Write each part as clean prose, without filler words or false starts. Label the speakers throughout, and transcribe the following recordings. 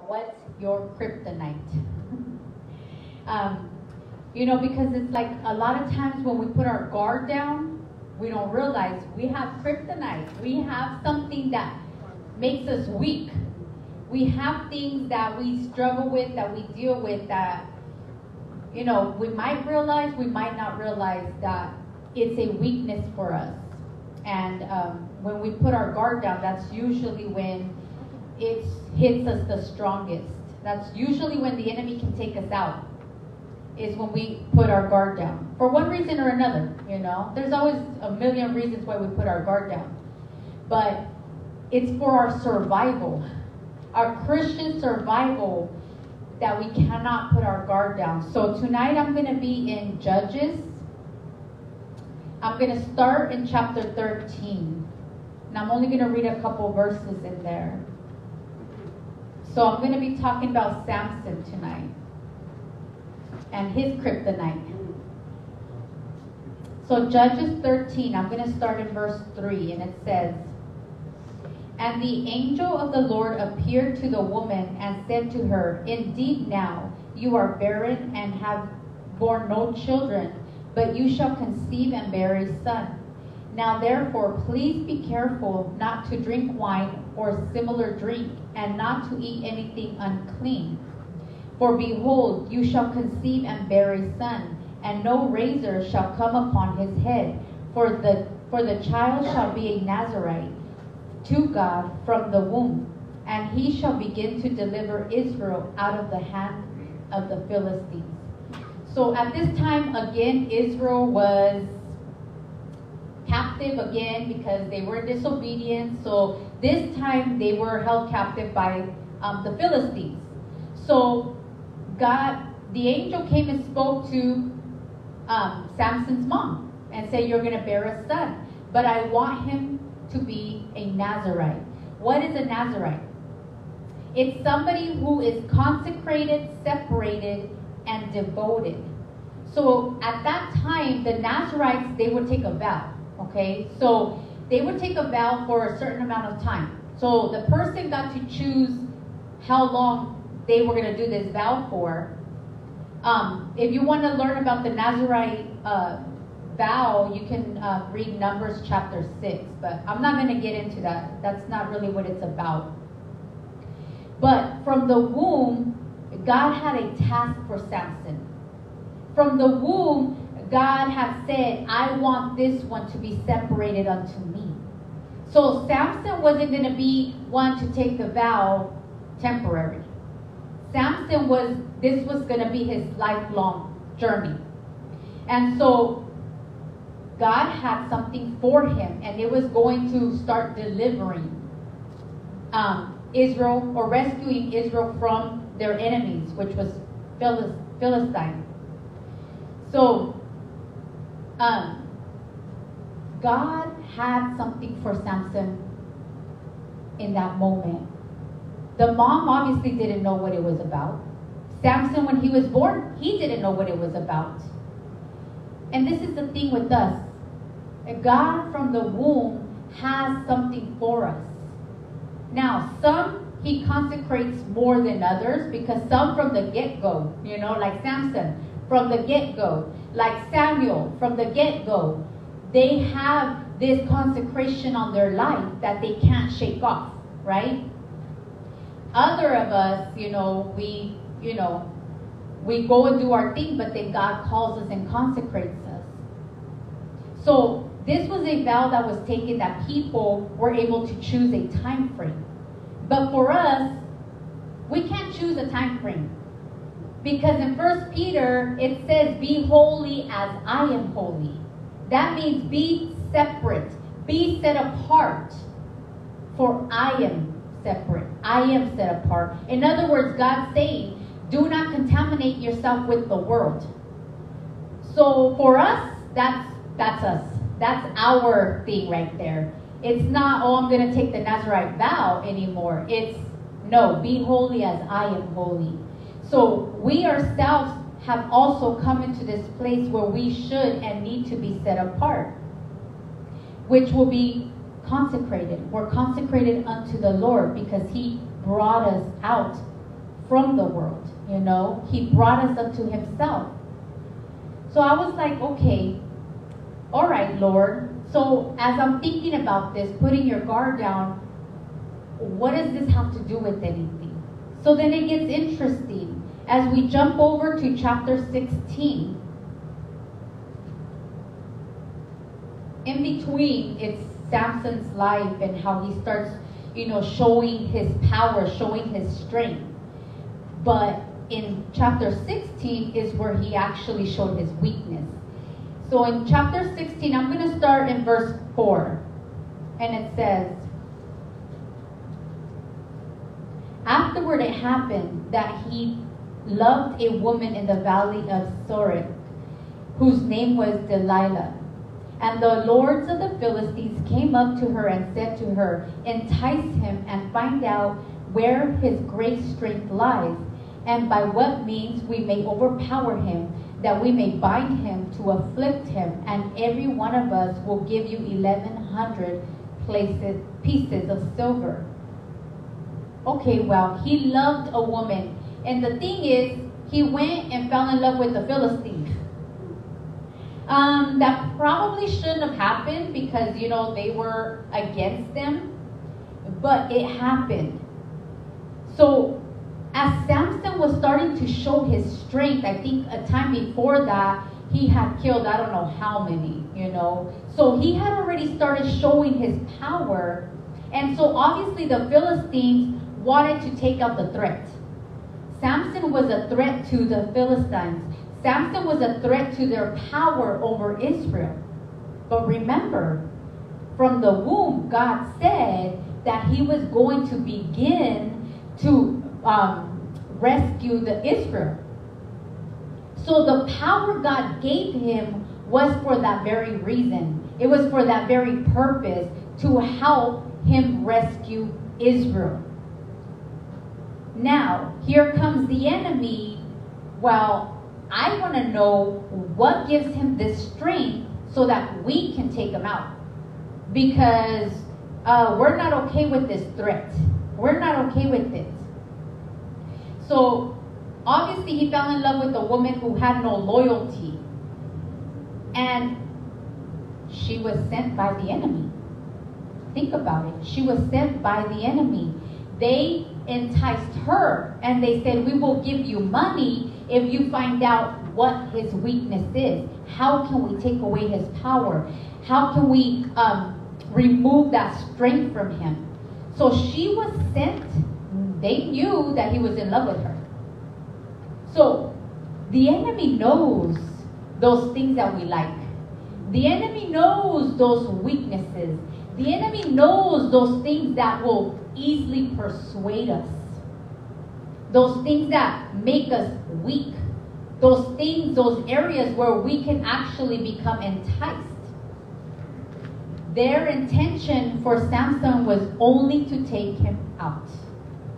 Speaker 1: what's your kryptonite? um, because it's like a lot of times when we put our guard down, we don't realize we have kryptonite. We have something that makes us weak. We have things that we struggle with, that we deal with, that, we might realize, we might not realize that it's a weakness for us. And when we put our guard down, that's usually when it hits us the strongest. That's usually when the enemy can take us out, is when we put our guard down. For one reason or another, There's always a million reasons why we put our guard down. But it's for our survival, our Christian survival, that we cannot put our guard down. So tonight I'm going to be in Judges. I'm going to start in chapter 13. And I'm only going to read a couple verses in there. So I'm going to be talking about Samson tonight and his kryptonite. So Judges 13, I'm going to start in verse 3, and it says, "And the angel of the Lord appeared to the woman and said to her, 'Indeed now you are barren and have borne no children, but you shall conceive and bear a son. Now therefore please be careful not to drink wine or similar drink, and not to eat anything unclean. For behold, you shall conceive and bear a son, and no razor shall come upon his head, for the child shall be a Nazarite to God from the womb, and he shall begin to deliver Israel out of the hand of the Philistines.'" So at this time, again, Israel was captive again because they were disobedient. So this time they were held captive by the Philistines. So the angel came and spoke to Samson's mom and said, "You're going to bear a son, but I want him to be a Nazarite." What is a Nazarite? It's somebody who is consecrated, separated, and devoted. So at that time, the Nazarites, they would take a vow. Okay, so they would take a vow for a certain amount of time. So the person got to choose how long they were going to do this vow for. If you want to learn about the Nazarite vow, you can read Numbers chapter 6, but I'm not going to get into that. That's not really what it's about. But from the womb, God had a task for Samson. From the womb, God had said, "I want this one to be separated unto me." So Samson wasn't going to be one to take the vow temporary. This was going to be his lifelong journey. And so God had something for him, and it was going to start delivering Israel, or rescuing Israel from their enemies, which was Philistine. So God had something for Samson in that moment. The mom obviously didn't know what it was about. Samson, when he was born, he didn't know what it was about. And this is the thing with us. God from the womb has something for us. Now, some he consecrates more than others, because some from the get-go, like Samson, from the get-go, like Samuel, from the get-go, they have this consecration on their life that they can't shake off, right? Other of us, we go and do our thing, but then God calls us and consecrates us. So this was a vow that was taken, that people were able to choose a time frame. But for us, we can't choose a time frame. Because in 1 Peter, it says, "Be holy as I am holy." That means be separate, be set apart. For I am separate, I am set apart. In other words, God's saying, do not contaminate yourself with the world. So for us, that's us. That's our thing right there. It's not, "Oh, I'm going to take the Nazarite vow" anymore. It's, no, be holy as I am holy. So we ourselves have also come into this place where we should and need to be set apart, which will be consecrated. We're consecrated unto the Lord because he brought us out from the world, you know. He brought us up to himself. So I was like, okay, all right, Lord. So as I'm thinking about this, putting your guard down, what does this have to do with anything? So then it gets interesting. As we jump over to chapter 16, in between, it's Samson's life and how he starts, you know, showing his power, showing his strength. But in chapter 16 is where he actually showed his weakness. So in chapter 16, I'm going to start in verse 4. And it says, afterward it happened that he loved a woman in the valley of Sorek, whose name was Delilah. And the lords of the Philistines came up to her and said to her, entice him and find out where his great strength lies, and by what means we may overpower him, that we may bind him to afflict him, and every one of us will give you 1,100 pieces of silver. Okay, well, he loved a woman. And the thing is, he went and fell in love with the Philistines. That probably shouldn't have happened because, you know, they were against them. But it happened. So, as Samson was starting to show his strength, I think a time before that, he had killed I don't know how many, you know. So he had already started showing his power. And so obviously the Philistines wanted to take out the threat. Samson was a threat to the Philistines. Samson was a threat to their power over Israel. But remember, from the womb, God said that he was going to begin to rescue the Israel. So the power God gave him was for that very reason. It was for that very purpose, to help him rescue Israel. Now, here comes the enemy. Well, I want to know what gives him this strength so that we can take him out. Because we're not okay with this threat. We're not okay with it. So, obviously, he fell in love with a woman who had no loyalty. And she was sent by the enemy. Think about it. She was sent by the enemy. They enticed her and they said, we will give you money if you find out what his weakness is. How can we take away his power? How can we remove that strength from him? So she was sent. They knew that he was in love with her. So the enemy knows those things that we like. The enemy knows those weaknesses. The enemy knows those things that will easily persuade us. Those things that make us weak. Those things, those areas where we can actually become enticed. Their intention for Samson was only to take him out.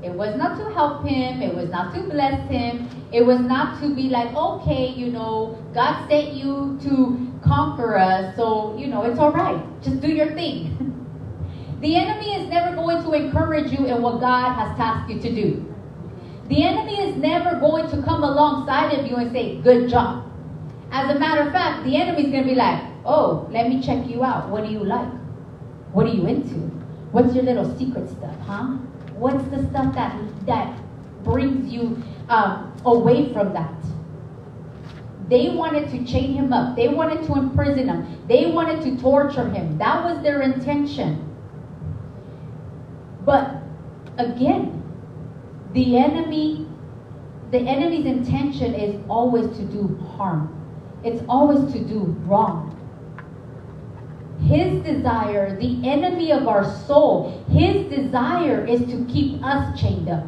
Speaker 1: It was not to help him. It was not to bless him. It was not to be like, okay, you know, God sent you to conquer us, so, you know, it's all right. Just do your thing. The enemy is never going to encourage you in what God has tasked you to do. The enemy is never going to come alongside of you and say, good job. As a matter of fact, the enemy is going to be like, oh, let me check you out. What do you like? What are you into? What's your little secret stuff, huh? What's the stuff that brings you away from that? They wanted to chain him up. They wanted to imprison him. They wanted to torture him. That was their intention. But again, the enemy's intention is always to do harm. It's always to do wrong. His desire, the enemy of our soul, his desire is to keep us chained up.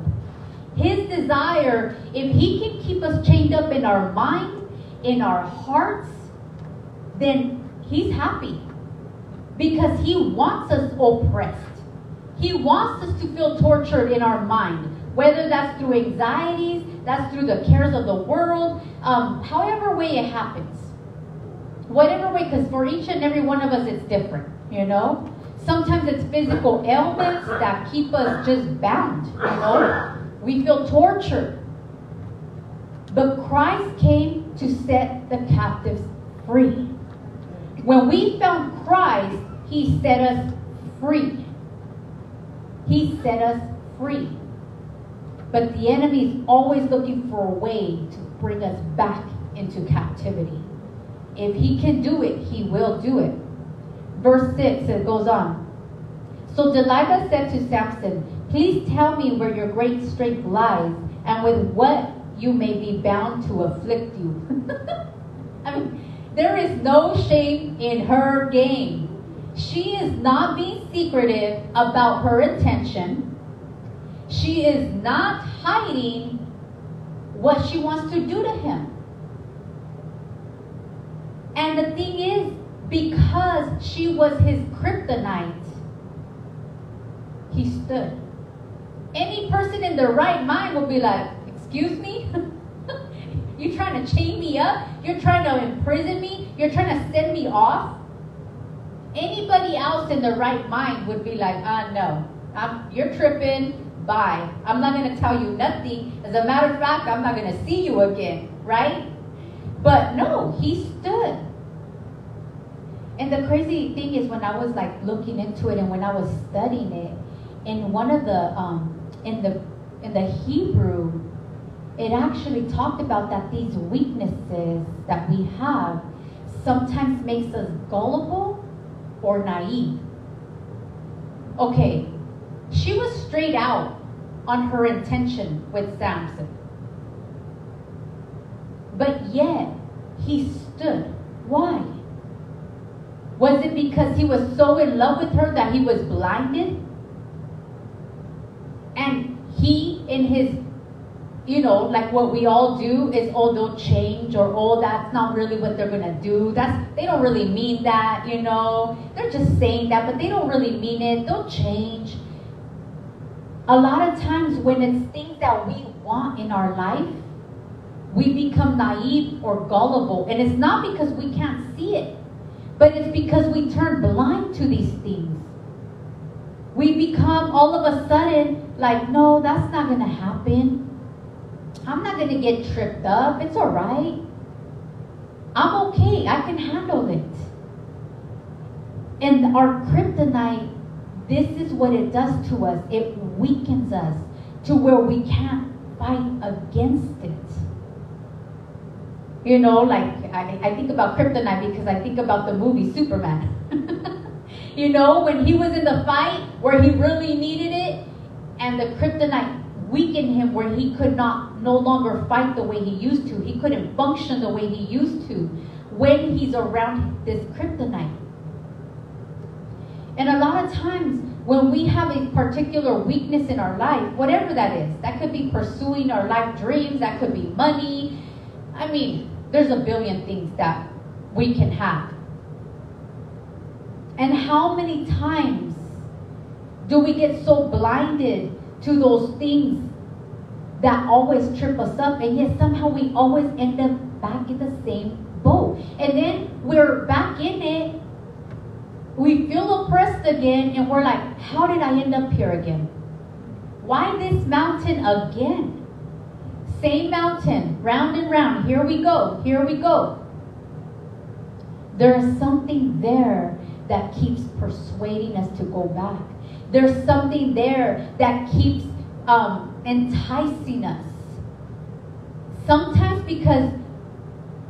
Speaker 1: His desire, if he can keep us chained up in our mind, in our hearts, then he's happy. Because he wants us oppressed. He wants us to feel tortured in our mind. Whether that's through anxieties, that's through the cares of the world, however way it happens. Whatever way, because for each and every one of us it's different, you know. Sometimes it's physical ailments that keep us just bound, you know. We feel tortured. But Christ came to set the captives free. When we found Christ, He set us free. He set us free. But the enemy is always looking for a way to bring us back into captivity. If he can do it, he will do it. Verse 6, it goes on. So Delilah said to Samson, please tell me where your great strength lies, and with what you may be bound to afflict you. I mean, there is no shame in her game. She is not being secretive about her intention. She is not hiding what she wants to do to him. And the thing is, because she was his kryptonite, he stood. Any person in their right mind will be like, excuse me? You're trying to chain me up? You're trying to imprison me? You're trying to send me off? Anybody else in their right mind would be like, no, you're tripping. Bye. I'm not going to tell you nothing. As a matter of fact, I'm not going to see you again, right? But no, he stood. And the crazy thing is, when I was like looking into it and when I was studying it, in one of the in the Hebrew, it actually talked about that these weaknesses that we have sometimes makes us gullible or naive. Okay, she was straight out on her intention with Samson. But yet, he stood. Why? Was it because he was so in love with her that he was blinded? And he, in his, like what we all do is, oh, they'll change, or oh, that's not really what they're going to do. They don't really mean that, They're just saying that, but they don't really mean it. They'll change. A lot of times when it's things that we want in our life, we become naive or gullible. And it's not because we can't see it, but it's because we turn blind to these things. We become all of a sudden like, no, that's not going to happen. I'm not going to get tripped up. It's all right. I'm okay. I can handle it. And our kryptonite, this is what it does to us. It weakens us to where we can't fight against it. Like I think about kryptonite because I think about the movie Superman. When he was in the fight where he really needed it, and the kryptonite weakened him where he could no longer fight the way he used to. He couldn't function the way he used to when he's around this kryptonite. And a lot of times when we have a particular weakness in our life, whatever that is, that could be pursuing our life dreams, that could be money. I mean, there's a billion things that we can have. And how many times do we get so blinded to those things that always trip us up, and yet somehow we always end up back in the same boat. And then we're back in it, we feel oppressed again, and we're like, how did I end up here again? Why this mountain again? Same mountain, round and round. Here we go, here we go. There is something there that keeps persuading us to go back. There's something there that keeps enticing us. Sometimes because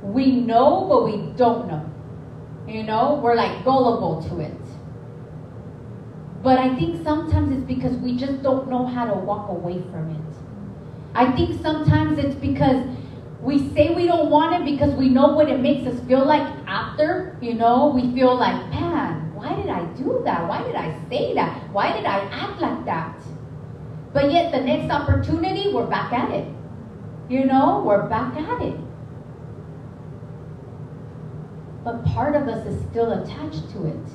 Speaker 1: we know, but we don't know. We're like gullible to it. But I think sometimes it's because we just don't know how to walk away from it. I think sometimes it's because we say we don't want it because we know what it makes us feel like after. We feel like, man, why did I do that? Why did I say that? Why did I act like that? But yet the next opportunity, we're back at it. We're back at it. But part of us is still attached to it.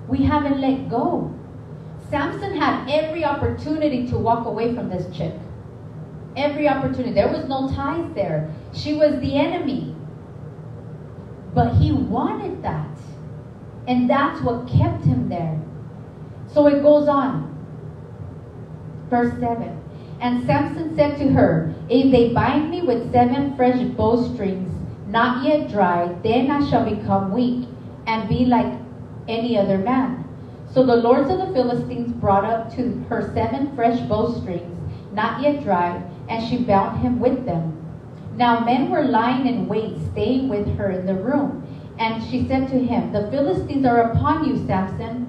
Speaker 1: We haven't let go. Samson had every opportunity to walk away from this chick. Every opportunity. There was no ties there. She was the enemy. But he wanted that. And that's what kept him there. So it goes on. Verse 7. And Samson said to her, if they bind me with 7 fresh bowstrings, not yet dry, then I shall become weak and be like any other man. So the lords of the Philistines brought up to her 7 fresh bowstrings, not yet dry, and she bound him with them. Now men were lying in wait, staying with her in the room. And she said to him, the Philistines are upon you, Samson.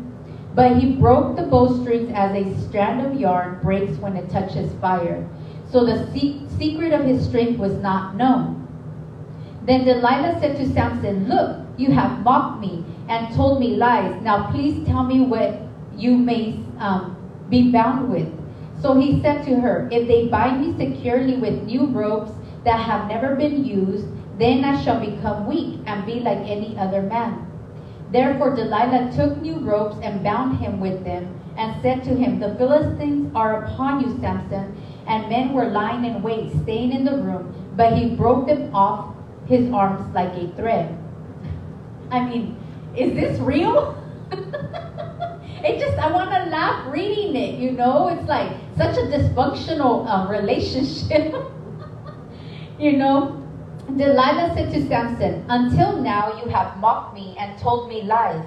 Speaker 1: But he broke the bowstrings as a strand of yarn breaks when it touches fire. So the secret of his strength was not known. Then Delilah said to Samson, look, you have mocked me and told me lies. Now please tell me what you may be bound with. So he said to her, if they bind me securely with new ropes that have never been used, then I shall become weak and be like any other man. Therefore Delilah took new ropes and bound him with them, and said to him, the Philistines are upon you, Samson. And men were lying in wait, staying in the room, but he broke them off his arms like a thread. I mean, is this real? I want to laugh reading it, you know. It's like such a dysfunctional relationship. You know. Delilah said to Samson, until now you have mocked me and told me lies.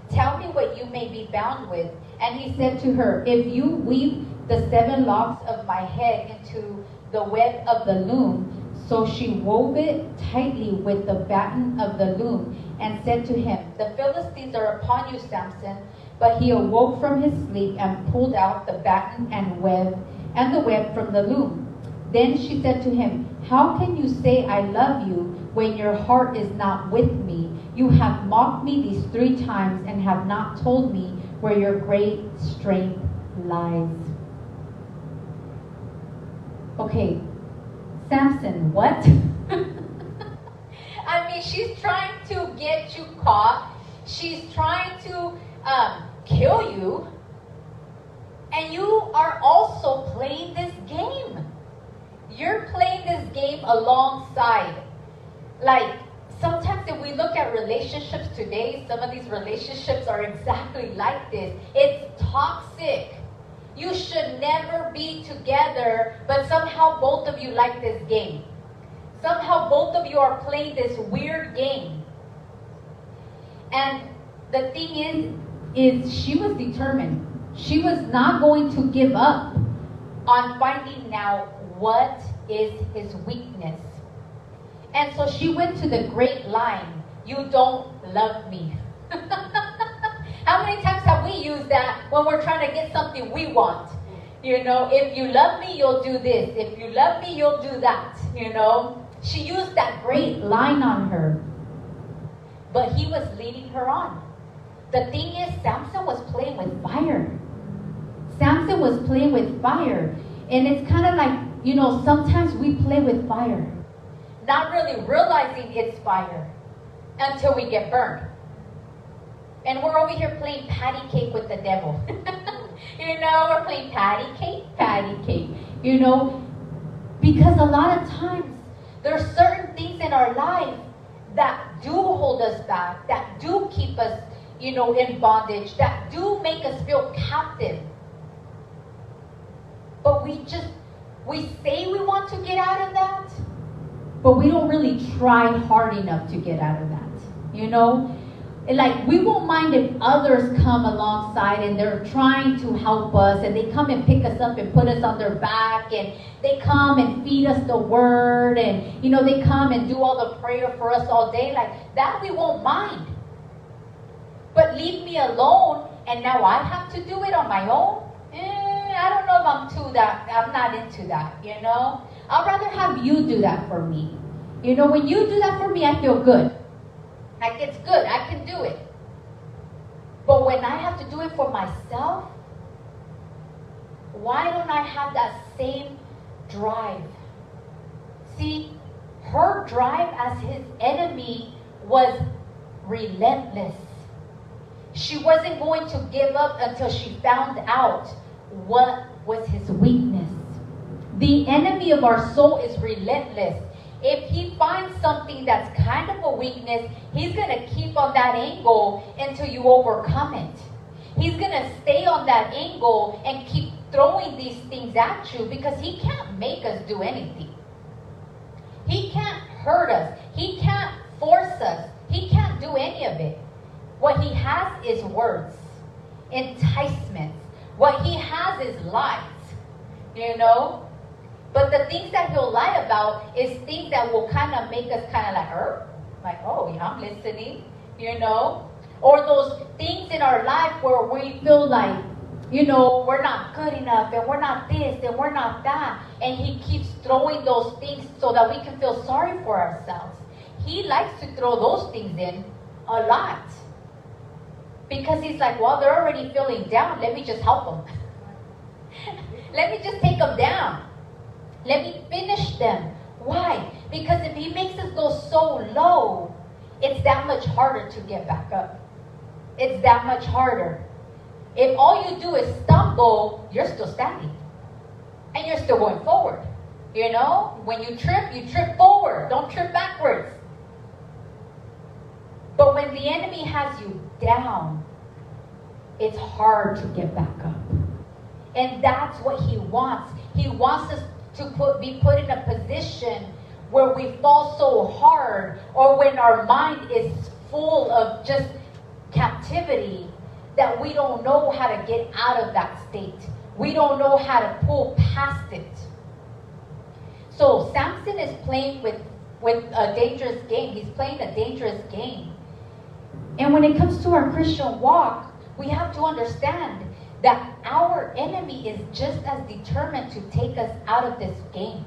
Speaker 1: Tell me what you may be bound with. And he said to her, if you weave the 7 locks of my head into the web of the loom. So she wove it tightly with the batten of the loom, and said to him, the Philistines are upon you, Samson. But he awoke from his sleep and pulled out the batten and the web from the loom. Then she said to him, how can you say I love you when your heart is not with me? You have mocked me these 3 times and have not told me where your great strength lies. Okay, Samson, what? I mean, she's trying to get you caught. She's trying to kill you. And you are also playing this game. You're playing this game alongside. Like, sometimes if we look at relationships today, some of these relationships are exactly like this. It's toxic. You should never be together, but somehow both of you like this game. Somehow both of you are playing this weird game. And the thing is she was determined. She was not going to give up on finding out what is his weakness. And so she went to the great line, you don't love me. How many times have we used that when we're trying to get something we want? You know, if you love me, you'll do this. If you love me, you'll do that. You know, she used that great line on her. But he was leading her on. The thing is, Samson was playing with fire. Samson was playing with fire. And it's kind of like, you know, sometimes we play with fire, not really realizing it's fire until we get burned. And we're over here playing patty cake with the devil. You know, we're playing patty cake, you know, because a lot of times there's certain things in our life that do hold us back, that do keep us, you know, in bondage, that do make us feel captive. But we say we want to get out of that, but we don't really try hard enough to get out of that, you know? Like, we won't mind if others come alongside and they're trying to help us, and they come and pick us up and put us on their back, and they come and feed us the word, and, you know, they come and do all the prayer for us all day. Like, that we won't mind. But leave me alone, and now I have to do it on my own? I don't know if I'm not into that, you know? I'd rather have you do that for me. You know, when you do that for me, I feel good. Like, it's good, I can do it. But when I have to do it for myself, why don't I have that same drive? See, her drive as his enemy was relentless. She wasn't going to give up until she found out what was his weakness. The enemy of our soul is relentless. If he finds something that's kind of a weakness, he's going to keep on that angle until you overcome it. He's going to stay on that angle and keep throwing these things at you because he can't make us do anything. He can't hurt us. He can't force us. He can't do any of it. What he has is words, enticements. What he has is lies, you know? But the things that he'll lie about is things that will kind of make us kind of like, oh, yeah, I'm listening, you know? Or those things in our life where we feel like, you know, we're not good enough, and we're not this, and we're not that. And he keeps throwing those things so that we can feel sorry for ourselves. He likes to throw those things in a lot. Because he's like, well, they're already feeling down. Let me just help them. Let me just take them down. Let me finish them. Why? Because if he makes us go so low, it's that much harder to get back up. It's that much harder. If all you do is stumble, you're still standing. And you're still going forward. You know, when you trip forward. Don't trip backwards. But when the enemy has you down, it's hard to get back up. And that's what he wants. He wants us to be put in a position where we fall so hard, or when our mind is full of just captivity, that we don't know how to get out of that state. We don't know how to pull past it. So Samson is playing with a dangerous game. He's playing a dangerous game. And when it comes to our Christian walk, we have to understand that our enemy is just as determined to take us out of this game.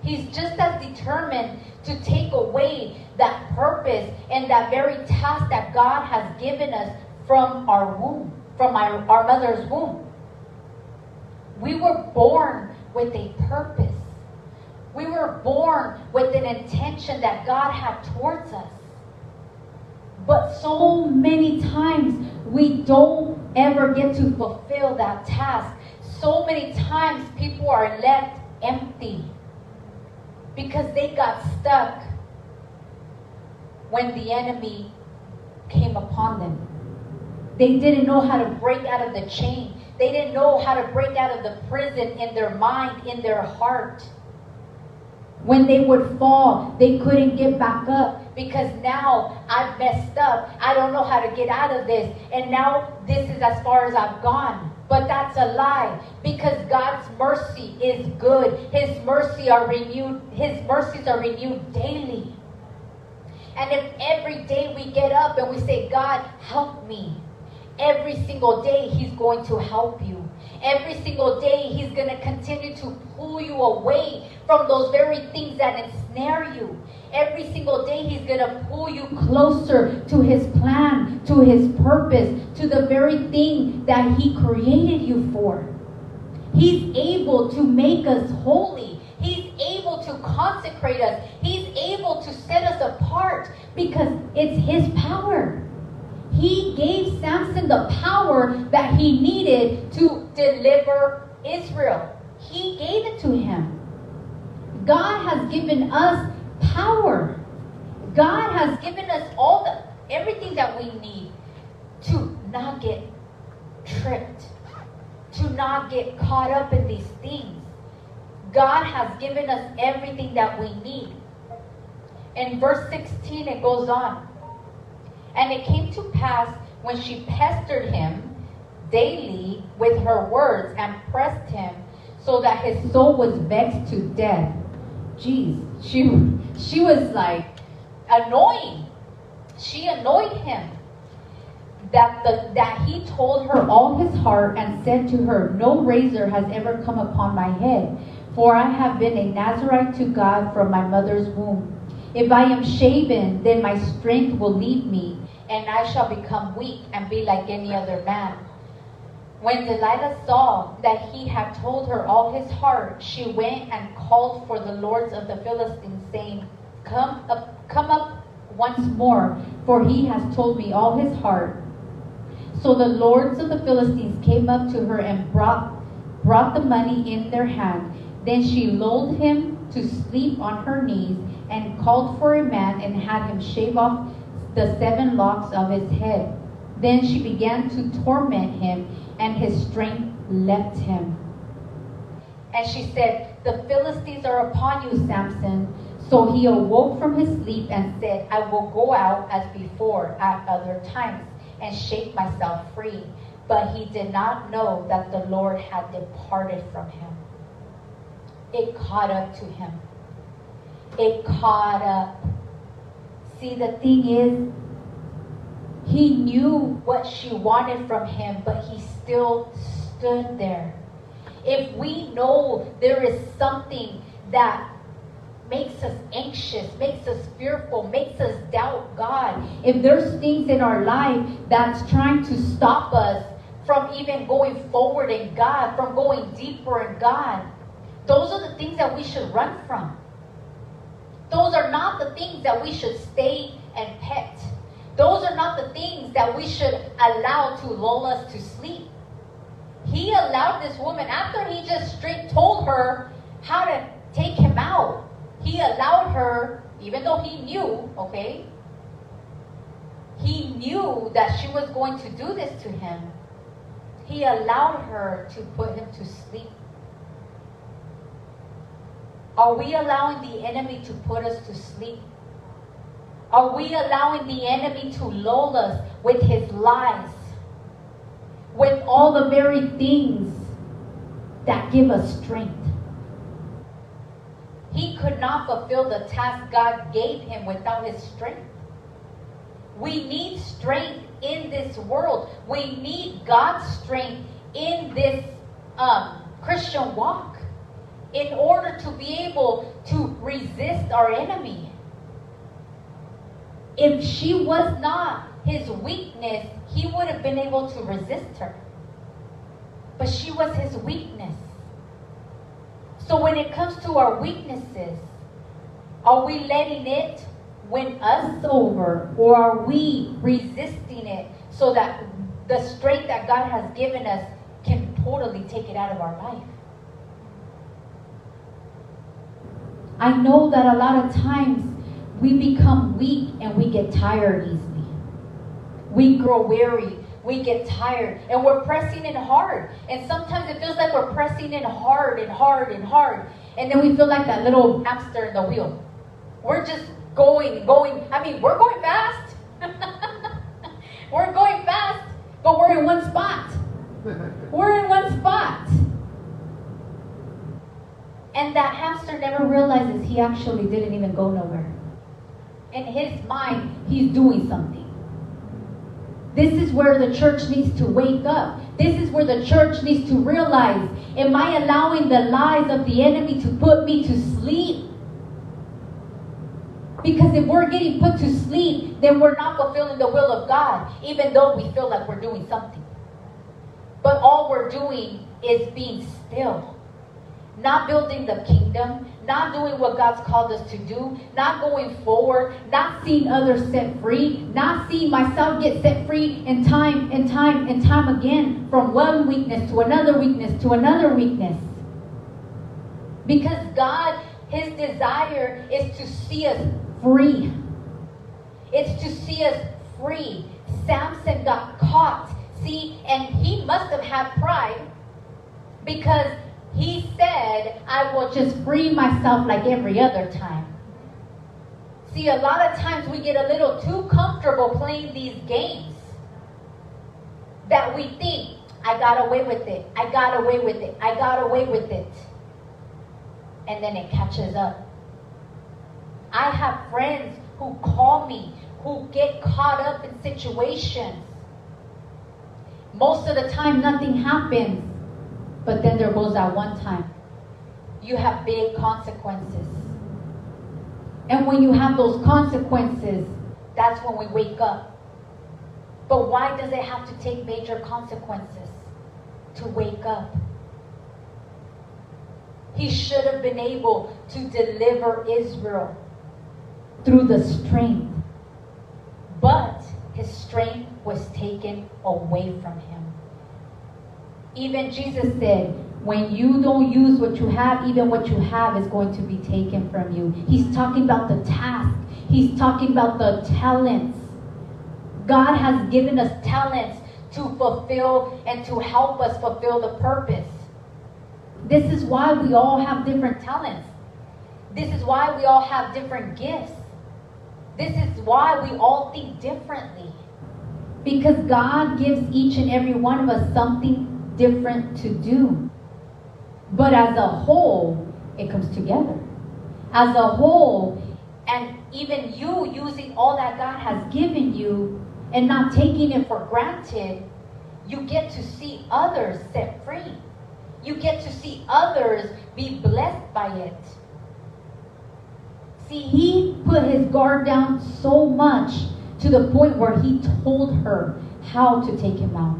Speaker 1: He's just as determined to take away that purpose and that very task that God has given us from our womb, from our mother's womb. We were born with a purpose. We were born with an intention that God had towards us. But so many times we don't ever get to fulfill that task. So many times people are left empty because they got stuck when the enemy came upon them. They didn't know how to break out of the chain. They didn't know how to break out of the prison in their mind, in their heart. When they would fall, they couldn't get back up because now I've messed up. I don't know how to get out of this. And now this is as far as I've gone. But that's a lie, because God's mercy is good. His mercies are renewed daily. And if every day we get up and we say, God, help me, every single day He's going to help you. Every single day He's going to continue to pull you away from those very things that ensnare you. Every single day He's going to pull you closer to His plan, to His purpose, to the very thing that He created you for. He's able to make us holy. He's able to consecrate us. He's able to set us apart because it's His power. He gave Samson the power that he needed to deliver Israel. He gave it to him. God has given us power. God has given us everything that we need to not get tripped, to not get caught up in these things. God has given us everything that we need. In verse 16 it goes on. And it came to pass when she pestered him daily with her words and pressed him so that his soul was vexed to death. Jeez, she was like annoying. She annoyed him. That he told her all his heart and said to her, no razor has ever come upon my head, for I have been a Nazarite to God from my mother's womb. If I am shaven, then my strength will leave me, and I shall become weak and be like any other man. When Delilah saw that he had told her all his heart, she went and called for the lords of the Philistines, saying, Come up once more, for he has told me all his heart. So the lords of the Philistines came up to her and brought the money in their hand. Then she lulled him to sleep on her knees and called for a man and had him shave off the 7 locks of his head. Then she began to torment him, and his strength left him. And she said, "The Philistines are upon you, Samson." So he awoke from his sleep and said, "I will go out as before at other times and shake myself free." But he did not know that the Lord had departed from him. It caught up to him. It caught up. See, the thing is, he knew what she wanted from him, but he still stood there. If we know there is something that makes us anxious, makes us fearful, makes us doubt God, if there's things in our life that's trying to stop us from even going forward in God, from going deeper in God, those are the things that we should run from. Those are not the things that we should stay and pet. Those are not the things that we should allow to lull us to sleep. He allowed this woman, after he just straight told her how to take him out, he allowed her, even though he knew, okay, he knew that she was going to do this to him. He allowed her to put him to sleep. Are we allowing the enemy to put us to sleep? Are we allowing the enemy to lull us with his lies? With all the very things that give us strength? He could not fulfill the task God gave him without his strength. We need strength in this world. We need God's strength in this Christian walk in order to be able to resist our enemy. If she was not his weakness, he would have been able to resist her. But she was his weakness. So when it comes to our weaknesses, are we letting it win us over, or are we resisting it so that the strength that God has given us can totally take it out of our life? I know that a lot of times we become weak and we get tired easily. We grow weary, we get tired, and we're pressing in hard. And sometimes it feels like we're pressing in hard and hard and hard. And then we feel like that little hamster in the wheel. We're just going. I mean, we're going fast. We're going fast, but we're in one spot. We're in one spot. And that hamster never realizes he actually didn't even go nowhere. In his mind, he's doing something. This is where the church needs to wake up. This is where the church needs to realize, am I allowing the lies of the enemy to put me to sleep? Because if we're getting put to sleep, then we're not fulfilling the will of God, even though we feel like we're doing something. But all we're doing is being still. Not building the kingdom, not doing what God's called us to do, not going forward, not seeing others set free, not seeing myself get set free in time again, from one weakness to another weakness to another weakness. Because God, his desire is to see us free. It's to see us free. Samson got caught. See, and he must have had pride, because he said, I will just free myself like every other time. See, a lot of times we get a little too comfortable playing these games that we think, I got away with it. I got away with it. I got away with it. And then it catches up. I have friends who call me, who get caught up in situations. Most of the time, nothing happens. But then there goes that one time. You have big consequences. And when you have those consequences, that's when we wake up. But why does it have to take major consequences to wake up? He should have been able to deliver Israel through the strength. But his strength was taken away from him. Even Jesus said, when you don't use what you have, even what you have is going to be taken from you. He's talking about the task. He's talking about the talents. God has given us talents to fulfill and to help us fulfill the purpose. This is why we all have different talents. This is why we all have different gifts. This is why we all think differently. Because God gives each and every one of us something different to do. But as a whole, it comes together. As a whole, and even you using all that God has given you and not taking it for granted, you get to see others set free. You get to see others be blessed by it. See, he put his guard down so much to the point where he told her how to take him out.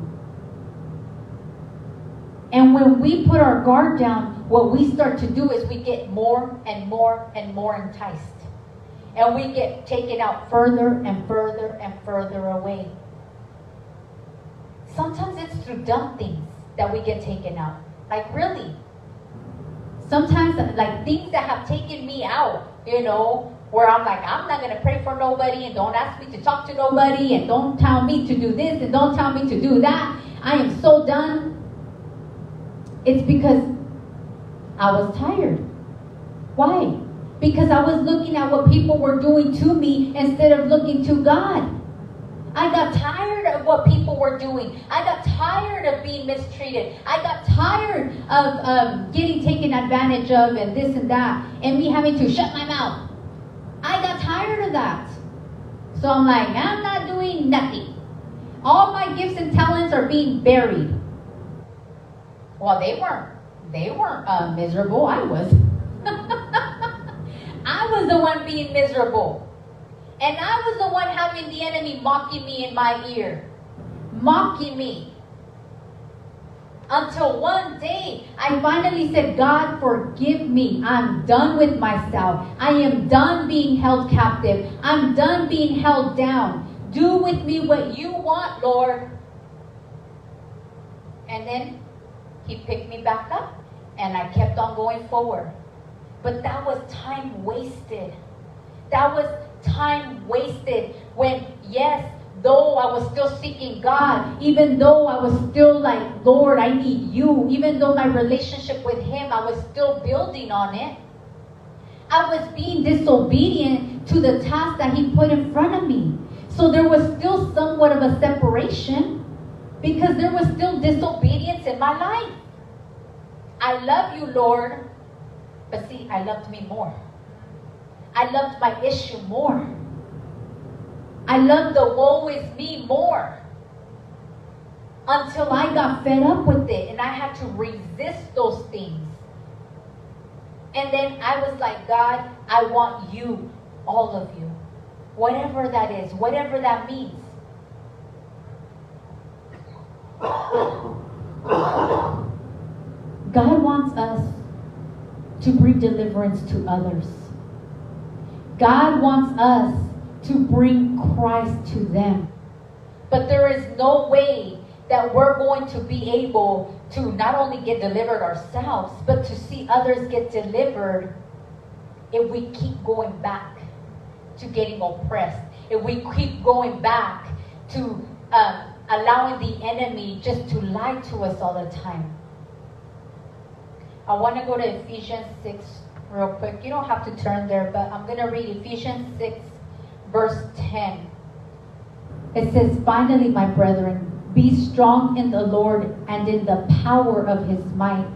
Speaker 1: And when we put our guard down, what we start to do is we get more and more and more enticed. And we get taken out further and further and further away. Sometimes it's through dumb things that we get taken out. Like really. Sometimes like things that have taken me out, you know, where I'm like, I'm not going to pray for nobody, and don't ask me to talk to nobody, and don't tell me to do this, and don't tell me to do that. I am so done. It's because I was tired. Why? Because I was looking at what people were doing to me instead of looking to God. I got tired of what people were doing. I got tired of being mistreated. I got tired of getting taken advantage of and this and that, and me having to shut my mouth. I got tired of that. So I'm like, I'm not doing nothing. All my gifts and talents are being buried. Well, they weren't miserable. I was. I was the one being miserable. And I was the one having the enemy mocking me in my ear. Mocking me. Until one day, I finally said, God, forgive me. I'm done with myself. I am done being held captive. I'm done being held down. Do with me what you want, Lord. And then he picked me back up, and I kept on going forward. But that was time wasted. That was time wasted when, yes, though I was still seeking God, even though I was still like, Lord, I need you, even though my relationship with him, I was still building on it. I was being disobedient to the task that he put in front of me. So there was still somewhat of a separation because there was still disobedience in my life. I love you, Lord. But see, I loved me more. I loved my issue more. I loved the woe is me more. Until I got fed up with it and I had to resist those things. And then I was like, God, I want you, all of you. Whatever that is, whatever that means. God wants us to bring deliverance to others. God wants us to bring Christ to them. But there is no way that we're going to be able to not only get delivered ourselves, but to see others get delivered if we keep going back to getting oppressed. If we keep going back to allowing the enemy just to lie to us all the time. I want to go to Ephesians 6 real quick. You don't have to turn there, but I'm going to read Ephesians 6 verse 10. It says, finally, my brethren, be strong in the Lord and in the power of his might.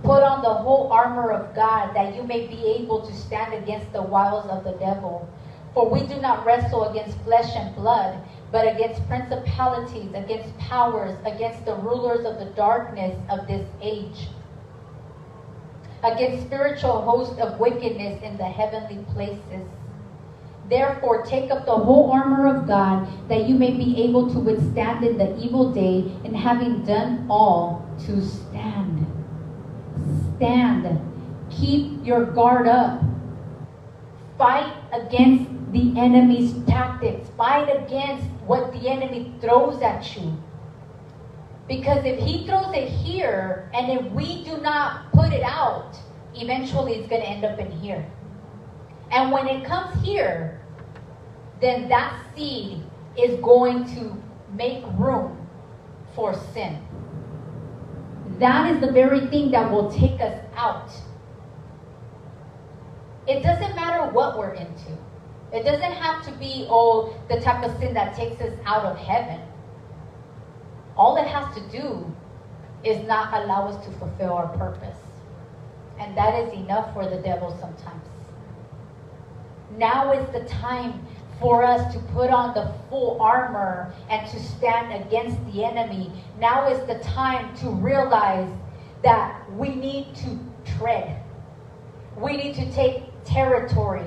Speaker 1: Put on the whole armor of God, that you may be able to stand against the wiles of the devil. For we do not wrestle against flesh and blood, but against principalities, against powers, against the rulers of the darkness of this age, against spiritual hosts of wickedness in the heavenly places. Therefore, take up the whole armor of God, that you may be able to withstand in the evil day, and having done all, to stand. Stand. Keep your guard up. Fight against the enemy's tactics. Fight against what the enemy throws at you. Because if he throws it here, and if we do not put it out, eventually it's going to end up in here. And when it comes here, then that seed is going to make room for sin. that is the very thing that will take us out. It doesn't matter what we're into. It doesn't have to be, the type of sin that takes us out of heaven. All it has to do is not allow us to fulfill our purpose. And that is enough for the devil sometimes. Now is the time for us to put on the full armor and to stand against the enemy. Now is the time to realize that we need to tread. We need to take territory.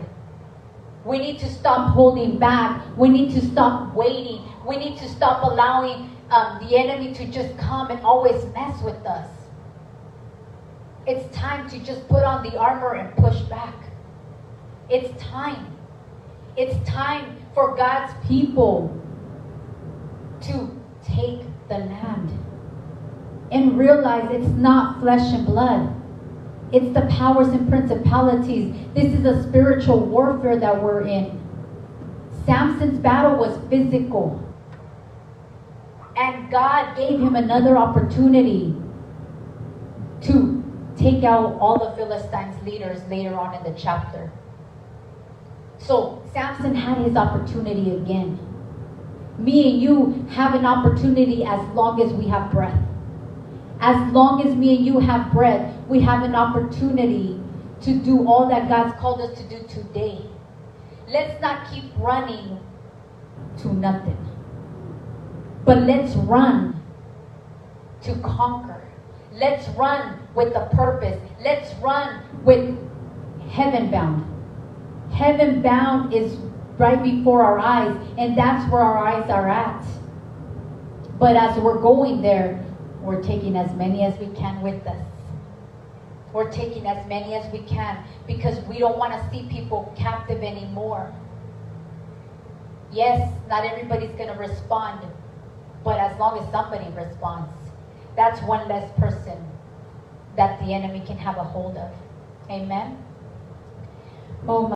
Speaker 1: We need to stop holding back. We need to stop waiting. We need to stop allowing the enemy to just come and always mess with us. It's time to just put on the armor and push back. It's time. It's time for God's people to take the land and realize it's not flesh and blood. It's the powers and principalities. This is a spiritual warfare that we're in. Samson's battle was physical. And God gave him another opportunity to take out all the Philistines' leaders later on in the chapter. So Samson had his opportunity again. Me and you have an opportunity as long as we have breath. As long as me and you have breath, we have an opportunity to do all that God's called us to do today. Let's not keep running to nothing. But let's run to conquer. Let's run with a purpose. Let's run with heaven bound. Heaven bound is right before our eyes, and that's where our eyes are at. But as we're going there, we're taking as many as we can with us. We're taking as many as we can because we don't want to see people captive anymore. Yes, not everybody's going to respond, but as long as somebody responds, that's one less person that the enemy can have a hold of. Amen? Oh my